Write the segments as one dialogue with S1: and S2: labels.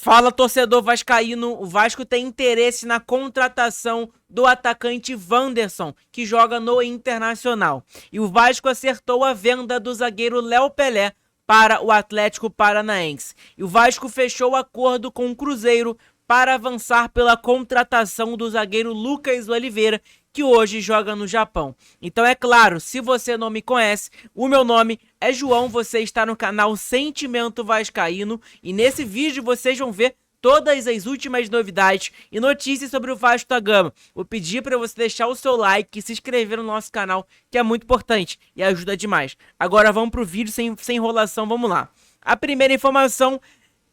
S1: Fala, torcedor vascaíno, o Vasco tem interesse na contratação do atacante Wanderson, que joga no Internacional. E o Vasco acertou a venda do zagueiro Léo Pelé para o Atlético Paranaense. E o Vasco fechou o acordo com o Cruzeiro para avançar pela contratação do zagueiro Lucas Oliveira, que hoje joga no Japão. Então é claro, se você não me conhece, o meu nome é João, você está no canal Sentimento Vascaíno e nesse vídeo vocês vão ver todas as últimas novidades e notícias sobre o Vasco da Gama. Vou pedir para você deixar o seu like e se inscrever no nosso canal, que é muito importante e ajuda demais. Agora vamos pro vídeo sem enrolação, vamos lá. A primeira informação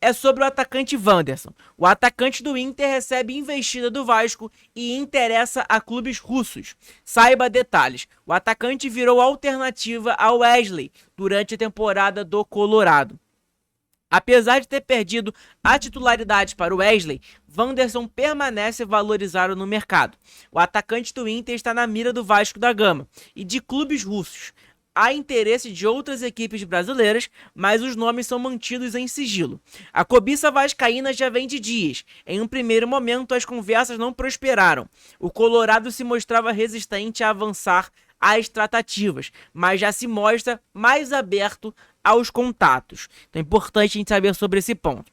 S1: é sobre o atacante Wanderson. O atacante do Inter recebe investida do Vasco e interessa a clubes russos. Saiba detalhes. O atacante virou alternativa ao Wesley durante a temporada do Colorado. Apesar de ter perdido a titularidade para o Wesley, Wanderson permanece valorizado no mercado. O atacante do Inter está na mira do Vasco da Gama e de clubes russos. Há interesse de outras equipes brasileiras, mas os nomes são mantidos em sigilo. A cobiça vascaína já vem de dias. Em um primeiro momento, as conversas não prosperaram. O Colorado se mostrava resistente a avançar às tratativas, mas já se mostra mais aberto aos contatos. Então é importante a gente saber sobre esse ponto.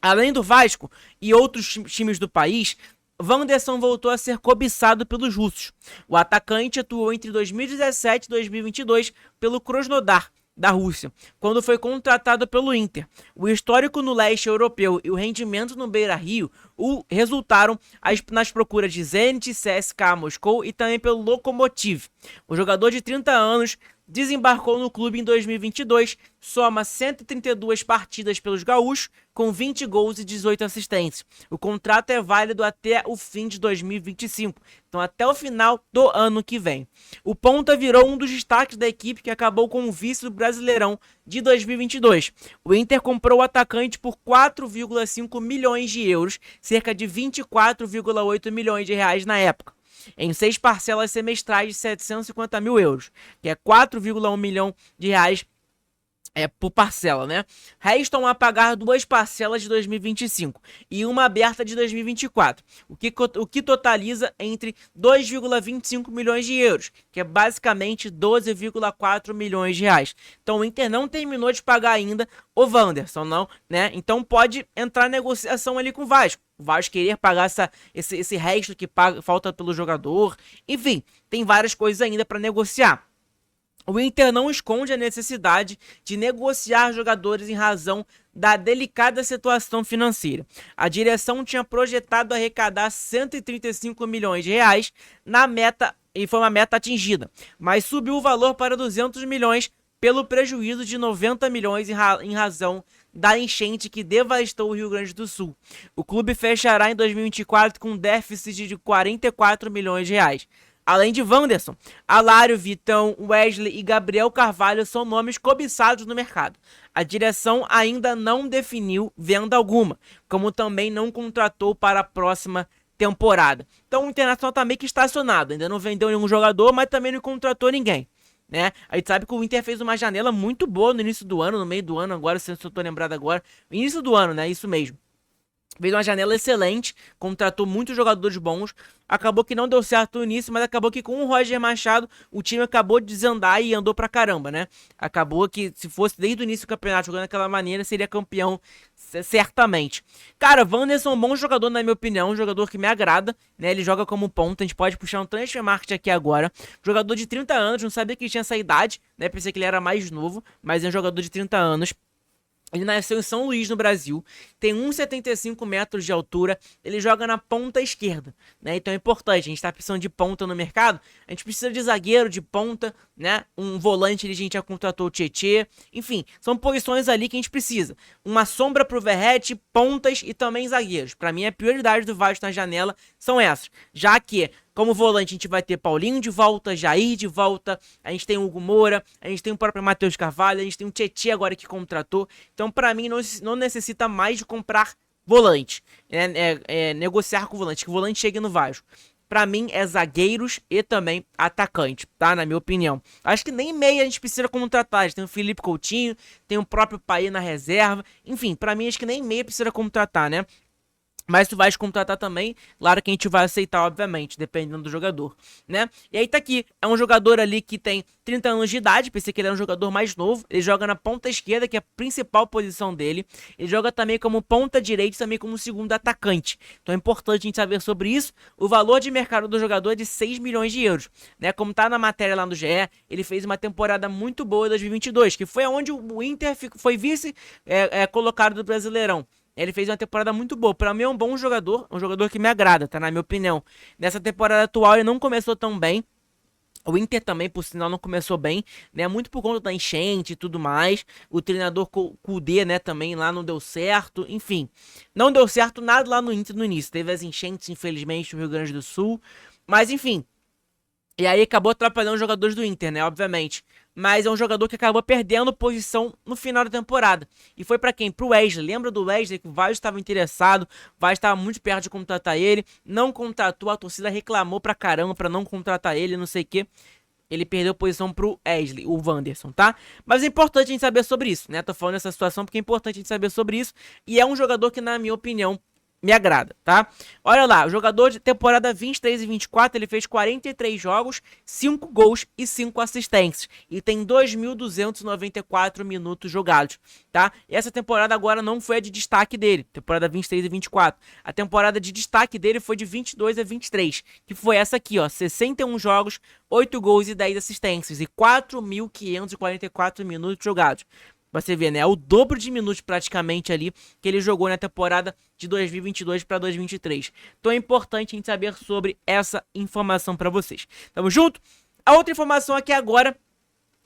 S1: Além do Vasco e outros times do país, Wanderson voltou a ser cobiçado pelos russos. O atacante atuou entre 2017 e 2022 pelo Krasnodar, da Rússia, quando foi contratado pelo Inter. O histórico no leste europeu e o rendimento no Beira-Rio resultaram nas procuras de Zenit, CSKA Moscou e também pelo Lokomotiv. O jogador de 30 anos desembarcou no clube em 2022, soma 132 partidas pelos gaúchos, com 20 gols e 18 assistências. O contrato é válido até o fim de 2025, então até o final do ano que vem. O ponta virou um dos destaques da equipe que acabou com o vice do Brasileirão de 2022. O Inter comprou o atacante por 4,5 milhões de euros, cerca de 24,8 milhões de reais na época, em 6 parcelas semestrais de 750 mil euros, que é 4,1 milhão de reais por parcela, né? Restam a pagar 2 parcelas de 2025 e uma aberta de 2024, o que totaliza entre 2,25 milhões de euros, que é basicamente 12,4 milhões de reais. Então o Inter não terminou de pagar ainda o Wanderson, não, né? Então pode entrar negociação ali com o Vasco. O Vasco querer pagar esse resto que falta pelo jogador. Enfim, tem várias coisas ainda para negociar. O Inter não esconde a necessidade de negociar jogadores em razão da delicada situação financeira. A direção tinha projetado arrecadar 135 milhões de reais na meta, e foi uma meta atingida, mas subiu o valor para 200 milhões pelo prejuízo de 90 milhões em razão da enchente que devastou o Rio Grande do Sul. O clube fechará em 2024 com um déficit de 44 milhões de reais. Além de Wanderson, Alário, Vitão, Wesley e Gabriel Carvalho são nomes cobiçados no mercado. A direção ainda não definiu venda alguma, como também não contratou para a próxima temporada. Então o Internacional está meio que estacionado, ainda não vendeu nenhum jogador, mas também não contratou ninguém, né? A gente sabe que o Inter fez uma janela muito boa no início do ano, no meio do ano, agora, se eu estou lembrado agora, início do ano, né? Isso mesmo. Fez uma janela excelente, contratou muitos jogadores bons, acabou que não deu certo no início, mas acabou que com o Roger Machado o time acabou de desandar e andou pra caramba, né? Acabou que se fosse desde o início do campeonato jogando daquela maneira, seria campeão certamente. Cara, Wanderson é um bom jogador na minha opinião, um jogador que me agrada, né? Ele joga como ponta, a gente pode puxar um transfer market aqui agora. Jogador de 30 anos, não sabia que tinha essa idade, né? Pensei que ele era mais novo, mas é um jogador de 30 anos. Ele nasceu em São Luís, no Brasil, tem 1,75 metros de altura, ele joga na ponta esquerda, né? Então é importante, a gente tá precisando de ponta no mercado, a gente precisa de zagueiro, de ponta, né? Um volante, a gente já contratou o Tietê, enfim, são posições ali que a gente precisa. Uma sombra pro Verratti, pontas e também zagueiros. Pra mim, a prioridade do Vasco na janela são essas, já que como volante a gente vai ter Paulinho de volta, Jair de volta, a gente tem o Hugo Moura, a gente tem o próprio Matheus Carvalho, a gente tem o Tietê agora que contratou. Então pra mim não necessita mais de comprar volante, negociar com o volante, que o volante chegue no Vasco. pra mim é zagueiros e também atacante, tá? Na minha opinião. Acho que nem meia a gente precisa contratar. A gente tem o Felipe Coutinho, tem o próprio Paí na reserva. Enfim, pra mim acho que nem meia precisa contratar, né? Mas tu vais contratar também, claro que a gente vai aceitar, obviamente, dependendo do jogador, né? E aí tá aqui, é um jogador ali que tem 30 anos de idade, pensei que ele era um jogador mais novo, ele joga na ponta esquerda, que é a principal posição dele, ele joga também como ponta direita e também como segundo atacante, então é importante a gente saber sobre isso. O valor de mercado do jogador é de 6 milhões de euros, né? Como tá na matéria lá no GE, ele fez uma temporada muito boa em 2022, que foi onde o Inter foi vice colocado do Brasileirão. Ele fez uma temporada muito boa. Pra mim é um bom jogador, um jogador que me agrada, tá? Na minha opinião. Nessa temporada atual ele não começou tão bem. O Inter também, por sinal, não começou bem, né? Muito por conta da enchente e tudo mais. O treinador Kudê, né, também lá não deu certo. Enfim, não deu certo nada lá no Inter no início. Teve as enchentes, infelizmente, no Rio Grande do Sul. Mas, enfim. E aí acabou atrapalhando os jogadores do Inter, né? Obviamente. Mas é um jogador que acabou perdendo posição no final da temporada. E foi pra quem? Pro Wesley. Lembra do Wesley que o Vasco estava interessado, o Vasco estava muito perto de contratar ele, não contratou, a torcida reclamou pra caramba pra não contratar ele, não sei o quê. Ele perdeu posição pro Wesley, o Wanderson, tá? Mas é importante a gente saber sobre isso, né? Tô falando dessa situação porque é importante a gente saber sobre isso. E é um jogador que, na minha opinião, me agrada, tá? Olha lá, o jogador de temporada 23 e 24, ele fez 43 jogos, 5 gols e 5 assistências. E tem 2.294 minutos jogados, tá? E essa temporada agora não foi a de destaque dele, temporada 23 e 24. A temporada de destaque dele foi de 22 a 23, que foi essa aqui, ó, 61 jogos, 8 gols e 10 assistências e 4.544 minutos jogados. Você vê, né? É o dobro de minutos praticamente ali que ele jogou na temporada de 2022 para 2023. Então é importante a gente saber sobre essa informação para vocês. Tamo junto? A outra informação aqui agora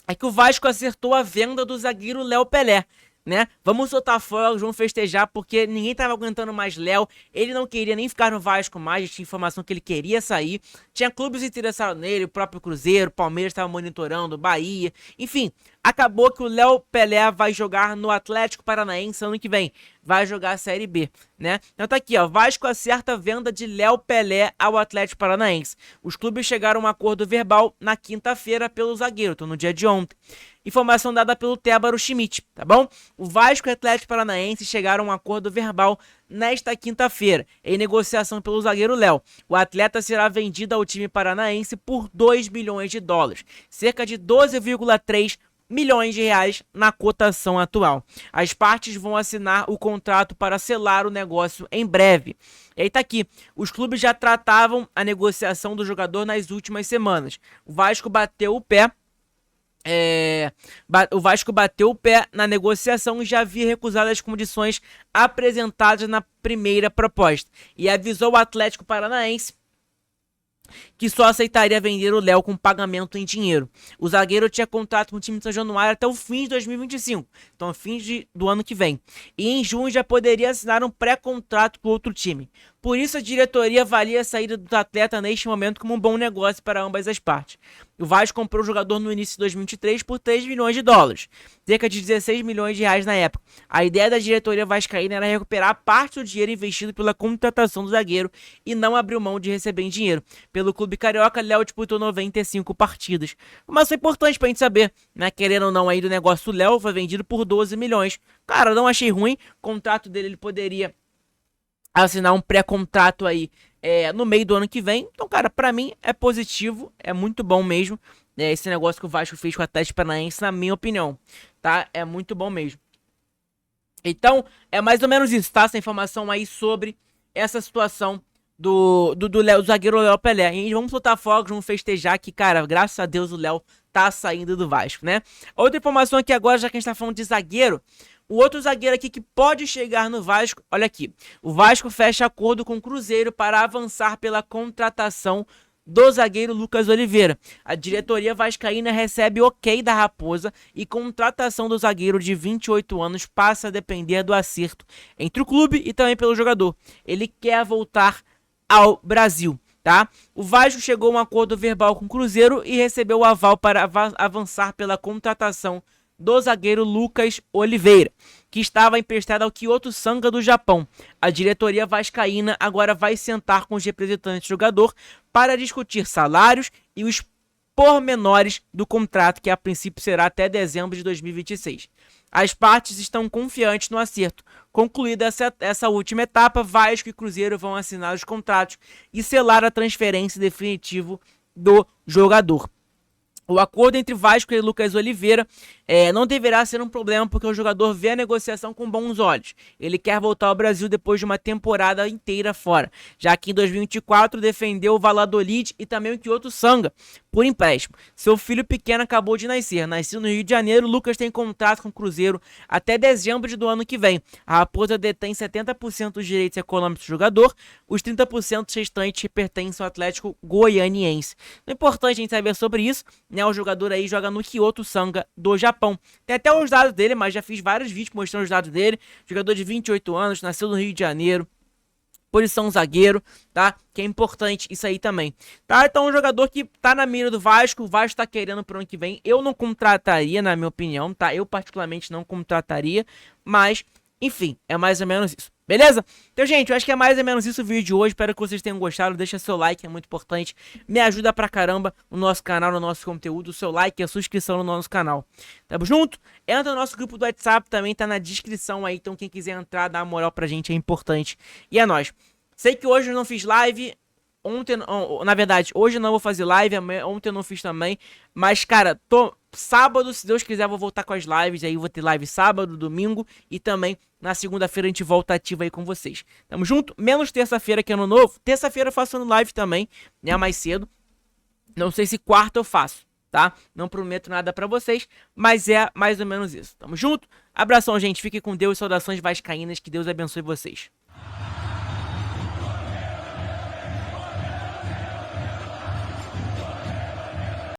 S1: é que o Vasco acertou a venda do zagueiro Léo Pelé, né? Vamos soltar fogos, vamos festejar, porque ninguém tava aguentando mais Léo. Ele não queria nem ficar no Vasco mais, tinha informação que ele queria sair. Tinha clubes interessados nele, o próprio Cruzeiro, Palmeiras estava monitorando, Bahia, enfim. Acabou que o Léo Pelé vai jogar no Atlético Paranaense ano que vem. Vai jogar a Série B, né? Então tá aqui, ó. Vasco acerta a venda de Léo Pelé ao Atlético Paranaense. Os clubes chegaram a um acordo verbal na quinta-feira pelo zagueiro, tô no dia de ontem. Informação dada pelo Tébaro Schmidt, tá bom? O Vasco e o Atlético Paranaense chegaram a um acordo verbal nesta quinta-feira, em negociação pelo zagueiro Léo. O atleta será vendido ao time paranaense por 2 bilhões de dólares, cerca de 12,3 milhões de reais na cotação atual. As partes vão assinar o contrato para selar o negócio em breve. E aí tá aqui, os clubes já tratavam a negociação do jogador nas últimas semanas. O Vasco bateu o pé na negociação e já havia recusado as condições apresentadas na primeira proposta e avisou o Atlético Paranaense que só aceitaria vender o Léo com pagamento em dinheiro. O zagueiro tinha contrato com o time de São Januário até o fim de 2025, então fim do ano que vem. E em junho já poderia assinar um pré-contrato com outro time. Por isso a diretoria avalia a saída do atleta neste momento como um bom negócio para ambas as partes. O Vasco comprou o jogador no início de 2023 por 3 milhões de dólares, cerca de 16 milhões de reais na época. A ideia da diretoria vascaína era recuperar parte do dinheiro investido pela contratação do zagueiro e não abrir mão de receber em dinheiro. Pelo clube carioca, Léo disputou 95 partidas. Mas foi importante pra gente saber, né? Querendo ou não aí do negócio, o Léo foi vendido por 12 milhões. Cara, não achei ruim. O contrato dele, ele poderia assinar um pré-contrato aí no meio do ano que vem. Então, cara, pra mim é positivo, é muito bom mesmo. Esse negócio que o Vasco fez com o Atlético Paranaense, na minha opinião, tá? É muito bom mesmo. Então, é mais ou menos isso, tá? Essa informação aí sobre essa situação do zagueiro Léo Pelé. E vamos soltar fogos, vamos festejar que, cara, graças a Deus o Léo tá saindo do Vasco, né? Outra informação aqui agora, já que a gente tá falando de zagueiro, o outro zagueiro aqui que pode chegar no Vasco, olha aqui, o Vasco fecha acordo com o Cruzeiro para avançar pela contratação do zagueiro Lucas Oliveira. A diretoria vascaína recebe ok da Raposa e contratação do zagueiro de 28 anos passa a depender do acerto entre o clube e também pelo jogador. Ele quer voltar ao Brasil, tá? O Vasco chegou a um acordo verbal com o Cruzeiro e recebeu o aval para avançar pela contratação do zagueiro Lucas Oliveira. que estava emprestada ao Kyoto Sanga do Japão. A diretoria vascaína agora vai sentar com os representantes do jogador para discutir salários e os pormenores do contrato, que a princípio será até dezembro de 2026. As partes estão confiantes no acerto. Concluída essa última etapa, Vasco e Cruzeiro vão assinar os contratos e selar a transferência definitiva do jogador. O acordo entre Vasco e Lucas Oliveira não deverá ser um problema, porque o jogador vê a negociação com bons olhos. Ele quer voltar ao Brasil depois de uma temporada inteira fora, já que em 2024 defendeu o Valladolid e também o Kyoto Sanga por empréstimo. Seu filho pequeno acabou de nascer. Nascido no Rio de Janeiro, Lucas tem contrato com o Cruzeiro até dezembro do ano que vem. A Raposa detém 70% dos direitos econômicos do jogador, os 30% restantes pertencem ao Atlético Goianiense. É importante a gente saber sobre isso, né? O jogador aí joga no Kyoto Sanga do Japão. Tem até os dados dele, mas já fiz vários vídeos mostrando os dados dele. Jogador de 28 anos, nasceu no Rio de Janeiro. Posição zagueiro, tá? Que é importante isso aí também, tá? Então um jogador que tá na mira do Vasco, o Vasco tá querendo pro ano que vem. Eu não contrataria, na minha opinião, tá? Eu particularmente não contrataria, mas, enfim, é mais ou menos isso. Beleza? Então, gente, eu acho que é mais ou menos isso o vídeo de hoje. Espero que vocês tenham gostado. Deixa seu like, é muito importante. Me ajuda pra caramba no nosso canal, no nosso conteúdo. O seu like e a sua inscrição no nosso canal. Tamo junto? Entra no nosso grupo do WhatsApp, também tá na descrição aí. Então, quem quiser entrar, dá uma moral pra gente, é importante. E é nóis. Sei que hoje eu não fiz live. Ontem, na verdade, hoje eu não vou fazer live. Ontem eu não fiz também. Mas, cara, sábado, se Deus quiser, vou voltar com as lives. Aí vou ter live sábado, domingo e também na segunda-feira a gente volta ativo aí com vocês. Tamo junto? Menos terça-feira, que é ano novo. Terça-feira eu faço live também, né? Mais cedo. Não sei se quarta eu faço, tá? Não prometo nada pra vocês, mas é mais ou menos isso. Tamo junto? Abração, gente. Fique com Deus. Saudações vascaínas. Que Deus abençoe vocês.